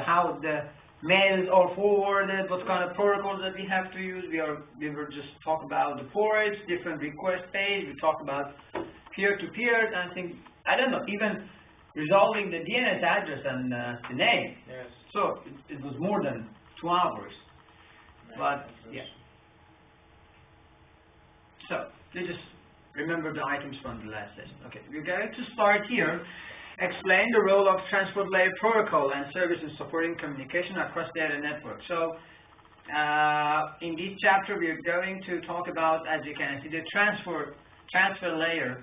how the mails are forwarded, what kind of protocols that we have to use. We were just talk about the ports, different request page. We talk about peer-to-peer, and things. I don't know, even resolving the DNS address and the name. Yes. So it was more than 2 hours. But yeah. So you just remember the items from the last session. Okay, we're going to start here. Explain the role of transport layer protocol and service in supporting communication across data network. So in this chapter we are going to talk about, as you can see, the transfer layer,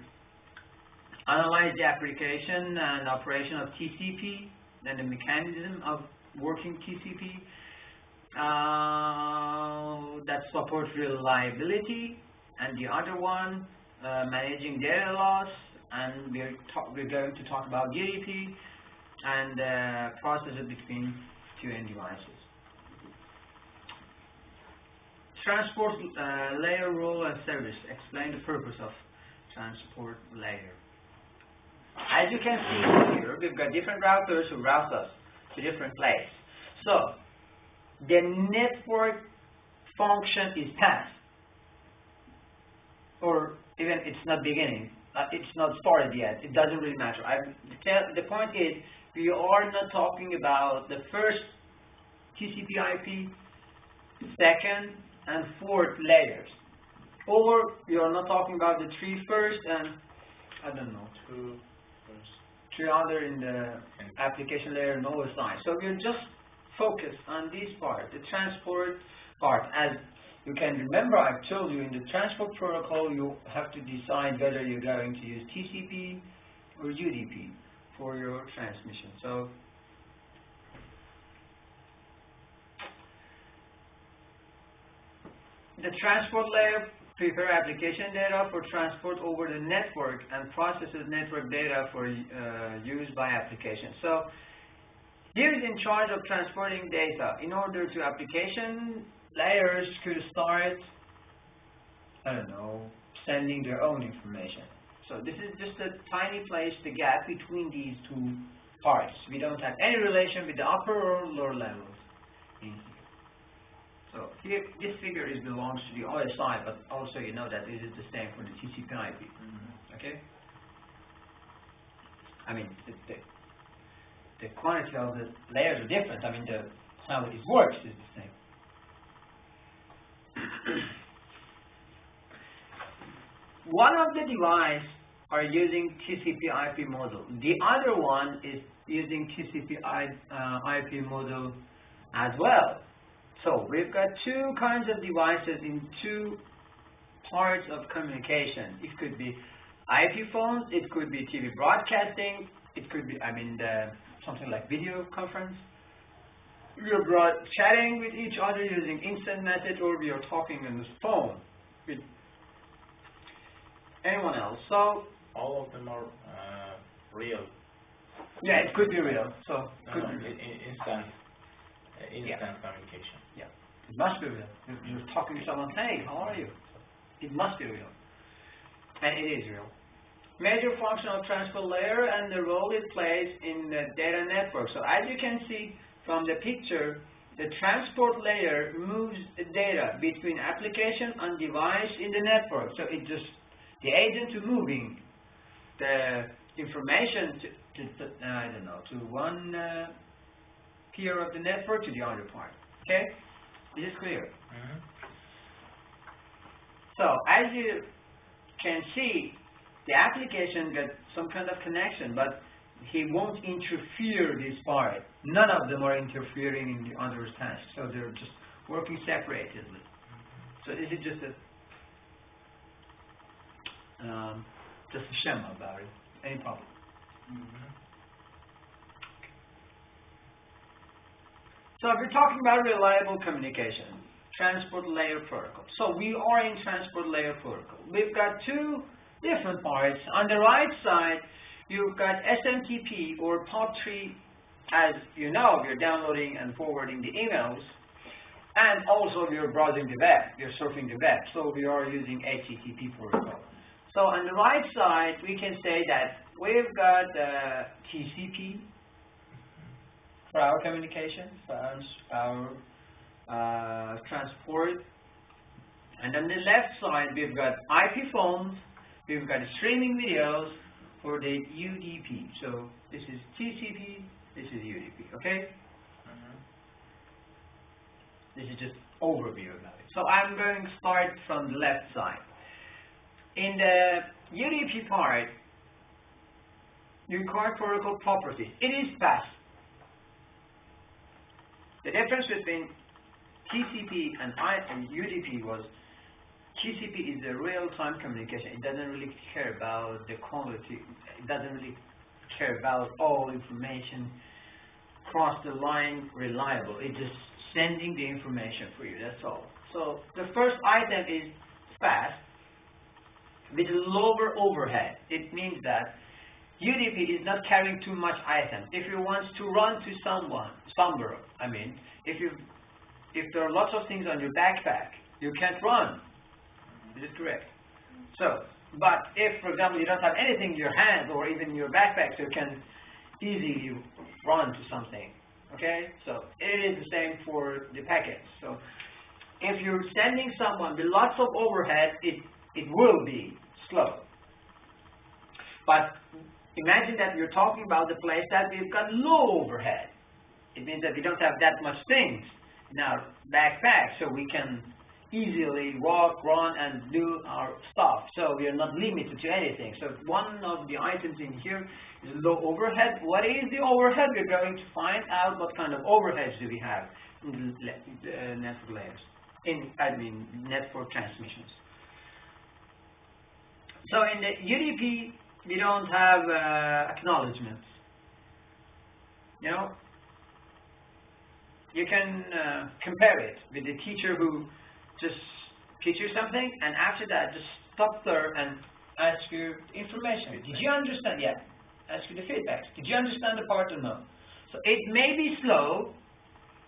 analyze the application and operation of TCP and the mechanism of working TCP that supports reliability, and the other one managing data loss, and we're going to talk about UDP and processes between two end devices. Transport layer role and service. Explain the purpose of transport layer. As you can see here, we've got different routers who route us to different places. So the network function is past, or even it's not beginning. It's not started yet. It doesn't really matter. The point is, we are not talking about the first TCP/IP, second and fourth layers, or we are not talking about the 3 first and I don't know, 3 other in the application layer, no aside. So we're just focused on this part, the transport part. As you can remember, I've told you in the transport protocol, you have to decide whether you're going to use TCP or UDP for your transmission. So the transport layer prepares application data for transport over the network and processes network data for use by application. So here is in charge of transporting data. In order to application layers could start, I don't know, sending their own information. So this is just a tiny place, the gap between these 2 parts. We don't have any relation with the upper or lower levels in here. So here, this figure belongs to the other side, but also you know that this is the same for the TCP/IP. Okay? I mean, the quantity of the layers are different. I mean, how it works is the same. One of the devices are using TCP/IP model. The other one is using TCP/IP model as well. So we've got 2 kinds of devices in 2 parts of communication. It could be IP phones, it could be TV broadcasting, it could be, something like video conference. We are chatting with each other using instant message, or we are talking on the phone with anyone else. So all of them are real. Yeah, it could be real. So instant communication. Yeah, it must be real. You're talking to someone, hey, how are you? It must be real, and it is real. Major function of transport layer and the role it plays in the data network. So as you can see from the picture, the transport layer moves the data between application and device in the network. So it just, the agent is moving the information to one peer of the network to the other part. Okay? Is this clear? So as you can see, the application got some kind of connection, but he won't interfere this part. None of them are interfering in the other's task, so they're just working separately. So this is just a shema about it. Any problem? So we're talking about reliable communication, transport layer protocol. So we are in transport layer protocol. We've got 2 different parts. On the right side, you've got SMTP or POP3. As you know, we're downloading and forwarding the emails, and also we're browsing the web, we're surfing the web. So we are using HTTP protocol. So on the right side, we can say that we've got TCP for our communication, for our transport. And on the left side, we've got IP phones, we've got streaming videos for the UDP. So this is TCP, this is UDP, okay? This is just overview about it. So I'm going to start from the left side. In the UDP part, you require protocol properties. It is fast. The difference between TCP and UDP was TCP is a real-time communication. It doesn't really care about the quality. It doesn't really care about all information cross the line reliable. It's just sending the information for you. That's all. So the first item is fast with lower overhead. It means that UDP is not carrying too much items. If you want to run to somewhere, I mean, if there are lots of things on your backpack, you can't run. Is it correct? So, but if, for example, you don't have anything in your hand or even in your backpack, so you can easily run to something. Okay? So it is the same for the packets. So if you're sending someone with lots of overhead, it will be slow. But imagine that you're talking about the place that we've got low overhead. It means that we don't have that much things in our backpack, so we can easily walk, run, and do our stuff. So we are not limited to anything. So one of the items in here is low overhead. What is the overhead? We're going to find out what kind of overheads do we have in the network layers. Network transmissions. So in the UDP, we don't have acknowledgements. You know, you can compare it with the teacher who just teach you something, and after that, just stop there and ask you information. Did you understand? Yeah. Ask you the feedback. Did you understand the part or no? So it may be slow,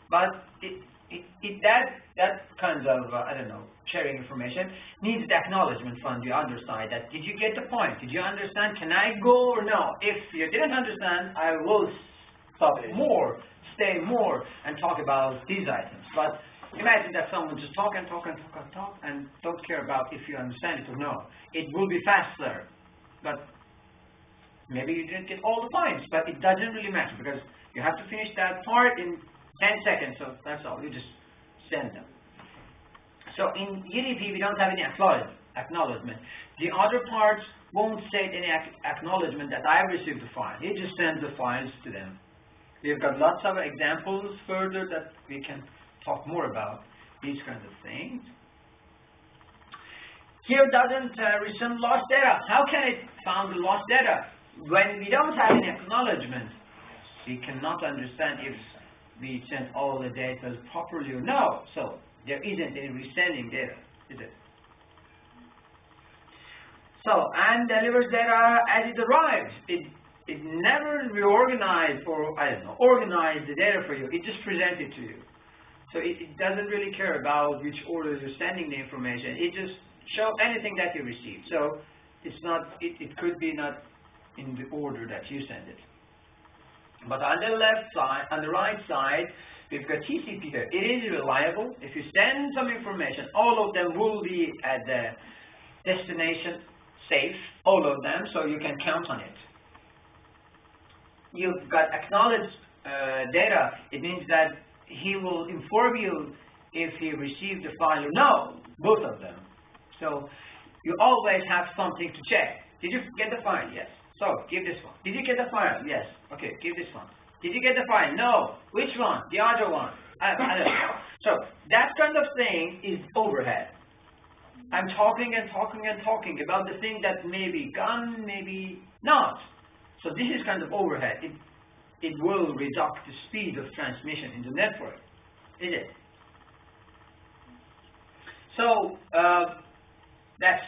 but that kind of I don't know, sharing information needs the acknowledgement from the other side. That did you get the point? Did you understand? Can I go or no? If you didn't understand, I will stop more, stay more, and talk about these items. But imagine that someone just talk and don't care about if you understand it or no. It will be faster, but maybe you didn't get all the points, but it doesn't really matter because you have to finish that part in 10 seconds, so that's all. You just send them. So in UDP, we don't have any acknowledgement. The other parts won't state any acknowledgement that I received the file. It just sends the files to them. We've got lots of examples further that we can talk more about these kinds of things. Here doesn't return lost data. How can it found the lost data? When we don't have any acknowledgement, we cannot understand if we sent all the data properly or no. So there isn't any resending data, is it? So, and delivers data as it arrives. It never reorganizes or, I don't know, organize the data for you. It just presents it to you. So it doesn't really care about which order you're sending the information. It just shows anything that you receive. So it's not, it could be not in the order that you send it. But on the left side, on the right side, we've got TCP here. It is reliable. If you send some information, all of them will be at the destination safe, all of them, so you can count on it. You've got acknowledged data. It means that he will inform you if he received the file or no, both of them. So you always have something to check. Did you get the file? Yes. So give this one. Did you get the file? Yes. Okay, give this one. Did you get the file? No. Which one? The other one. I don't know. So that kind of thing is overhead. I'm talking and talking and talking about the thing that may be gone, maybe not. So this is kind of overhead. It will reduce the speed of transmission in the network, is it? So that's